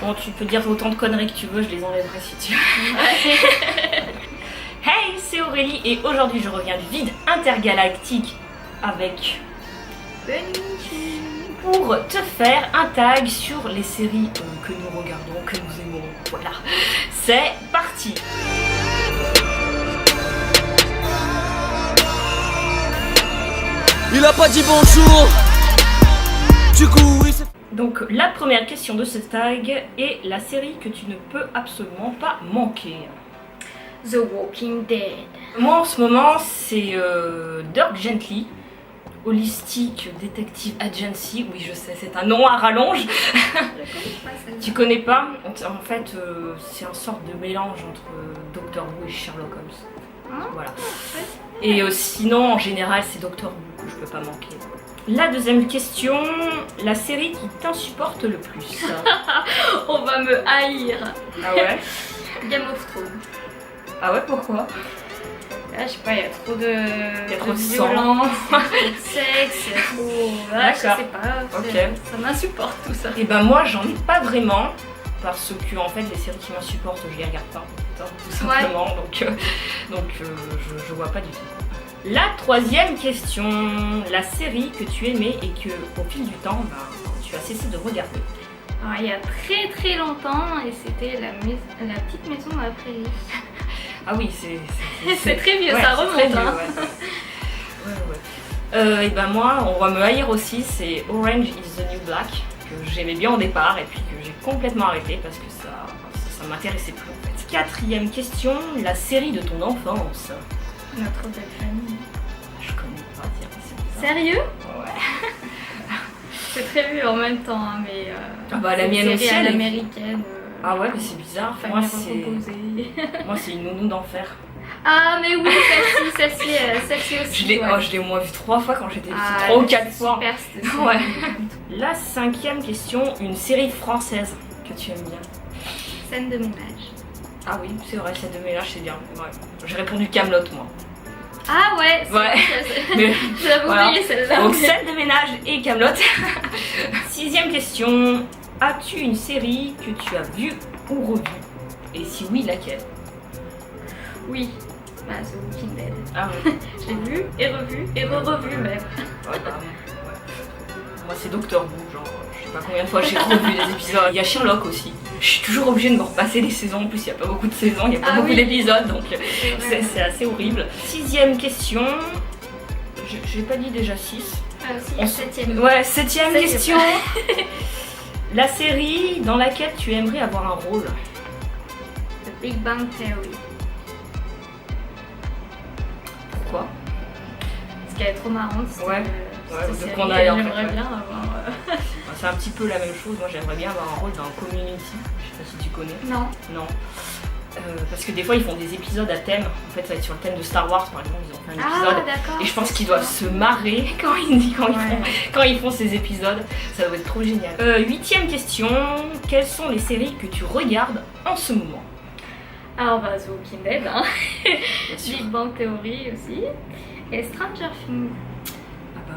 Bon, tu peux dire autant de conneries que tu veux, je les enlèverai si tu veux. Hey, c'est Aurélie et aujourd'hui je reviens du vide intergalactique avec pour te faire un tag sur les séries que nous regardons, que nous aimons. Voilà, c'est parti. Il a pas dit bonjour. Du coup, oui, c'est... Donc la première question de ce tag est la série que tu ne peux absolument pas manquer. The Walking Dead. Moi en ce moment c'est Dirk Gently, Holistic Detective Agency. Oui je sais, c'est un nom à rallonge. Tu connais pas? En fait c'est un sorte de mélange entre Doctor Who et Sherlock Holmes. Voilà. Et sinon en général c'est Doctor Who que je peux pas manquer. La deuxième question, la série qui t'insupporte le plus. On va me haïr. Ah ouais? Game of Thrones. Ah ouais, pourquoi? Là, je sais pas, il y a trop de, trop de sang. violence, trop de sexe, il y a trop... Voilà, je sais D'accord. pas, Ok. ça m'insupporte tout ça. Et ben moi j'en ai pas vraiment, parce que en fait les séries qui m'insupportent je les regarde pas, tout simplement, donc je vois pas du tout. La troisième question, la série que tu aimais et que au fil du temps tu as cessé de regarder. Alors, il y a très très longtemps, et c'était la petite maison dans la prairie. Ah oui, C'est très vieux, ouais, ça c'est remonte. très vieux, Hein. Ouais. Et ben moi, on va me haïr aussi, c'est Orange is the New Black, que j'aimais bien au départ et puis que j'ai complètement arrêté parce que ça m'intéressait plus en fait. Quatrième question, la série de ton enfance. Notre belle famille. Je connais pas, tiens, c'est bizarre. Sérieux? Ouais. C'est très vieux en même temps, hein, mais... Ah bah la mienne aussi, à elle est... l'américaine. Ah ouais, mais c'est bizarre, moi c'est une nounou d'enfer. Ah mais oui, celle-ci aussi. Je l'ai au moins vu 3 fois quand j'étais petite, 3 ou 4 fois. Super, ouais. La cinquième question, une série française que tu aimes bien. Scène de ménage. Ah oui, c'est vrai, scène de ménage c'est bien. Ouais. J'ai répondu Camelot moi. Ah ouais, ouais. Mais je l'avais oublié celle-là. Donc scène de ménage et Camelot. Sixième question, as-tu une série que tu as vue ou revue? Et si oui, laquelle? Oui, bah The Walking Dead. Ah oui. Je l'ai vu et revu et re-revu même. Ouais, bah, ouais. Moi c'est Doctor Who, genre je sais pas combien de fois j'ai revu les épisodes. Il y a Sherlock aussi. Je suis toujours obligée de me repasser les saisons, en plus il n'y a pas beaucoup de saisons, il n'y a pas beaucoup d'épisodes, donc c'est assez horrible. Sixième question, j'ai pas dit déjà 6. Septième. Ouais, septième question. La série dans laquelle tu aimerais avoir un rôle? The Big Bang Theory. Pourquoi? Parce qu'elle est trop marrante. Ouais, j'aimerais bien avoir... C'est un petit peu la même chose, moi j'aimerais bien avoir un rôle dans Community, je sais pas si tu connais. Non. Non. Parce que des fois ils font des épisodes à thème, en fait ça va être sur le thème de Star Wars par exemple, ils ont fait un épisode et je pense qu'ils doivent se marrer quand ils font ces épisodes, ça doit être trop génial. Huitième question, quelles sont les séries que tu regardes en ce moment? Alors bah The Walking Dead, hein. Big Bang Theory aussi, et Stranger Things.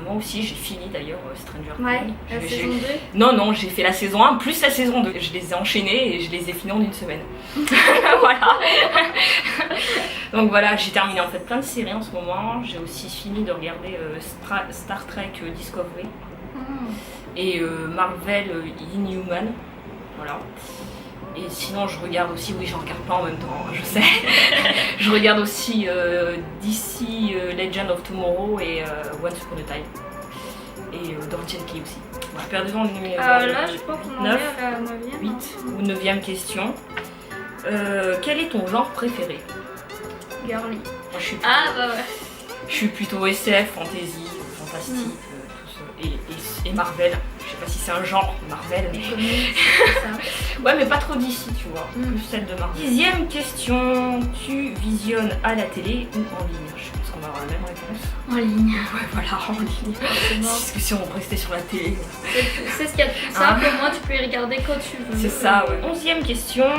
Moi aussi j'ai fini d'ailleurs Stranger Things. Ouais, la saison 2. Non, j'ai fait la saison 1 plus la saison 2. Je les ai enchaînés et je les ai finis en une semaine. Voilà. Donc voilà, j'ai terminé en fait plein de séries en ce moment. J'ai aussi fini de regarder Star Trek Discovery et Marvel Inhuman. Voilà. Et sinon je regarde aussi, oui j'en regarde pas en même temps, je sais. Je regarde aussi DC Legend of Tomorrow et Once Upon a Time. Et Dirk Gently aussi. Je perds devant le numéro là je pense qu'on en est à la 9e. 8 ou 9e question. Quel est ton genre préféré? Girly. Moi, je suis plutôt SF, fantasy, fantastique, tout ça. Et Marvel. Je sais pas si c'est un genre, Marvel, mais... ouais, mais pas trop d'ici, tu vois. Plus celle de Marvel. 10e question, tu visionnes à la télé ou en ligne? Je pense qu'on va avoir la même réponse. En ligne. Ouais, voilà, en ligne. Parce que si on restait sur la télé... C'est ce qu'il y a de plus simple, au moins tu peux y regarder quand tu veux. C'est ça, ouais. 11e question,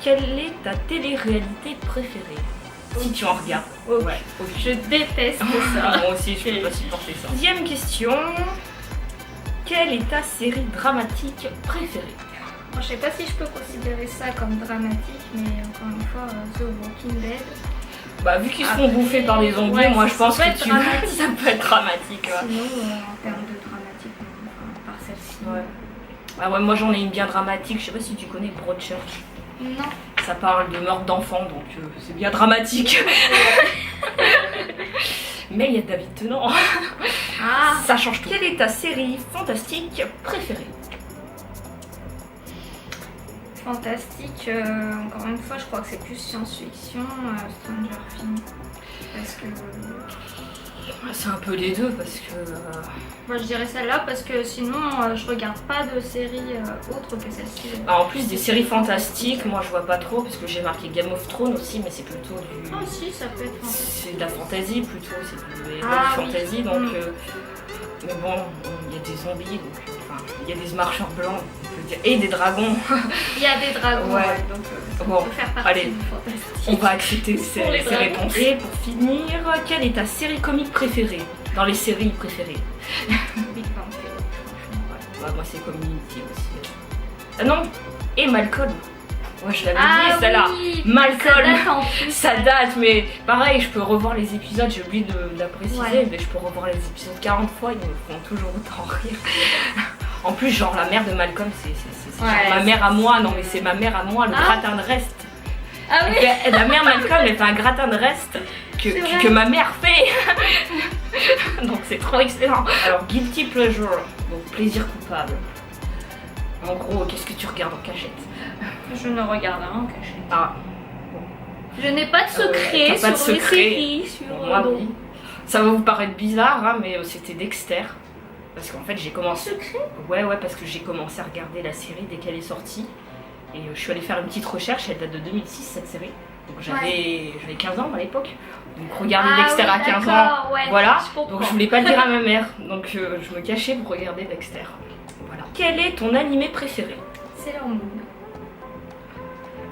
quelle est ta télé-réalité préférée? Si tu en regardes. Ouais. Je déteste ça. Moi aussi, je peux pas supporter ça. 10e question. Quelle est ta série dramatique préférée? je sais pas si je peux considérer ça comme dramatique, mais encore une fois, The Walking Dead. Bah vu qu'ils se font bouffer par des zombies, ouais, moi je pense que ça dramatique. peut être dramatique. Ouais. Sinon, en termes de dramatique, enfin, par celle-ci. Ouais. Ah ouais, moi j'en ai une bien dramatique, je sais pas si tu connais Broadchurch. Non. Ça parle de meurtre d'enfants, donc c'est bien dramatique. Mais il y a David Tennant. Ah. Ça change tout. Quelle est ta série fantastique préférée? Fantastique, encore une fois, je crois que c'est plus science-fiction, Stranger Things. Parce que. C'est un peu les deux parce que. Moi je dirais celle-là parce que sinon je regarde pas de séries autres que celle-ci. En plus des séries fantastiques, moi je vois pas trop parce que j'ai marqué Game of Thrones aussi, mais c'est plutôt du. Ah si, ça peut être fantastique. C'est de la fantasy plutôt, c'est du Ah, fantasy oui. donc. Mais bon, il y a des zombies, donc enfin, il y a des marcheurs blancs, on peut dire, et des dragons. Il y a des dragons, Ouais. ouais, donc ça Bon, peut faire partie allez. du fantastique. On va accepter ces Pour les dragons. réponses. Et pour finir, quelle est ta série comique préférée? Dans les séries préférées? Big Bang Theory, franchement, ouais. Bah, moi c'est Community aussi. Ah non, et Malcolm. Ouais, je l'avais Ah dit celle-là. oui, Malcolm. ça date en plus. Ça date, mais pareil, je peux revoir les épisodes, j'ai oublié de la préciser, Ouais. mais je peux revoir les épisodes 40 fois, ils me font toujours autant rire. En plus, genre la mère de Malcolm, c'est genre Ouais, ma mère à c'est- moi, non mais c'est ma mère à moi, le Ah. gratin de reste. Ah oui. La mère Malcolm, elle fait un gratin de reste C'est vrai. que ma mère fait. Donc c'est trop excellent. Alors, guilty pleasure, donc plaisir coupable. En gros, qu'est-ce que tu regardes en cachette? Je ne regarde rien en cachette. Ah, Je n'ai pas de secret t'as pas de sur les secret. séries, sur moi donc. oui. Ça va vous paraître bizarre, hein, mais c'était Dexter. Parce qu'en fait, j'ai commencé. Secret. Ouais, parce que j'ai commencé à regarder la série dès qu'elle est sortie. Et je suis allée faire une petite recherche, elle date de 2006 cette série. Donc j'avais 15 ans à l'époque. Donc regarder Dexter oui, à 15 ans. d'accord, ouais, Voilà, je comprends. donc je voulais pas le dire à ma mère. Donc je me cachais pour regarder Dexter. Voilà. Quel est ton animé préféré? Sailor Moon.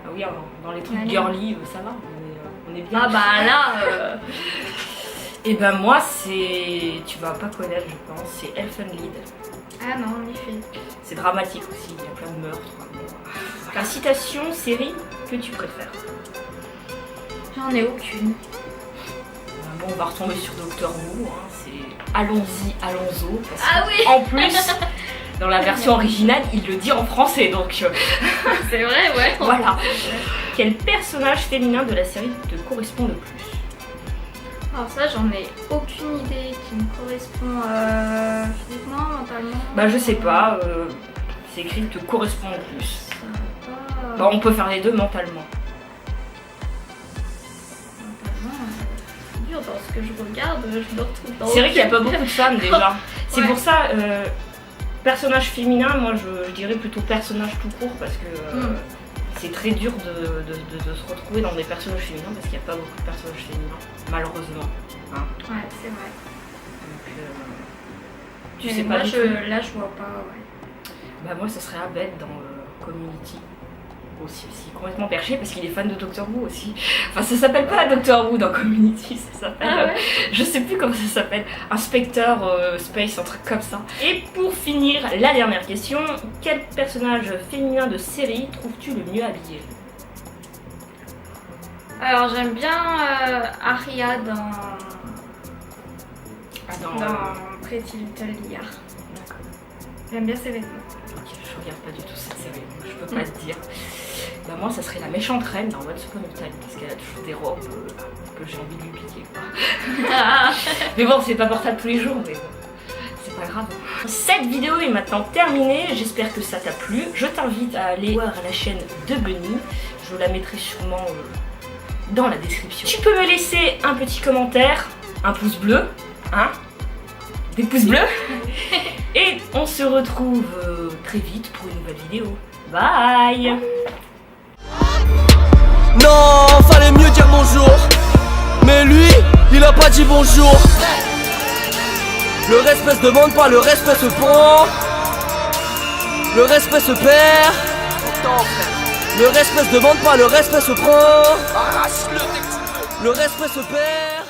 Ah oui, dans les trucs Allez. girly, ça va. On est bien. Ah bah là, Et ben moi c'est. Tu vas pas connaître je pense, c'est Elfen Lied. ah non, en effet. C'est dramatique aussi, il y a plein de meurtres. La citation série que tu préfères? J'en ai aucune. Bon, on va retomber sur Doctor Who, hein, c'est allons-y, allons-y. Parce Ah que, oui. en plus, dans la version originale, il le dit en français, donc C'est vrai, ouais. voilà. Quel personnage féminin de la série te correspond le plus? Alors ça, j'en ai aucune idée qui me correspond physiquement, mentalement. Bah je sais pas, c'est écrit te correspond le plus. Ça va pas. Bah on peut faire les deux mentalement. Mentalement, c'est dur dans ce que je regarde, je me retrouve dans. C'est vrai qu'il n'y a pas beaucoup de femmes déjà. C'est Ouais. pour ça, personnage féminin, moi je dirais plutôt personnage tout court parce que c'est très dur de se retrouver dans des personnages féminins parce qu'il n'y a pas beaucoup de personnages féminins, malheureusement. Hein. Ouais, c'est vrai. Donc, tu Mais sais moi, pas du tout. là, je vois pas, ouais. Bah moi ce serait Abed dans Community. Aussi, complètement perché parce qu'il est fan de Doctor Who aussi. Enfin ça s'appelle pas Doctor Who dans Community, ça s'appelle... Ah ouais. je sais plus comment ça s'appelle. Inspecteur Space, un truc comme ça. Et pour finir, la dernière question. Quel personnage féminin de série trouves-tu le mieux habillé? Alors, j'aime bien Arya dans Pretty Little Liars. D'accord. J'aime bien ses vêtements. Ok, je regarde pas du tout cette série, donc je peux pas te dire. Bah moi ça serait la méchante reine dans Once Upon a Time parce qu'elle a toujours des robes que j'ai envie de lui piquer quoi. Mais bon c'est pas portable tous les jours mais bon, c'est pas grave. Cette vidéo est maintenant terminée, j'espère que ça t'a plu. Je t'invite à aller voir la chaîne de Bunny, je la mettrai sûrement dans la description. Tu peux me laisser un petit commentaire, un pouce bleu, hein, des pouces bleus. Et on se retrouve très vite pour une nouvelle vidéo. Bye. Non, fallait mieux dire bonjour. Mais lui, il a pas dit bonjour. Le respect se demande pas, le respect se prend. Le respect se perd. Le respect se demande pas, le respect se prend. Le respect se perd.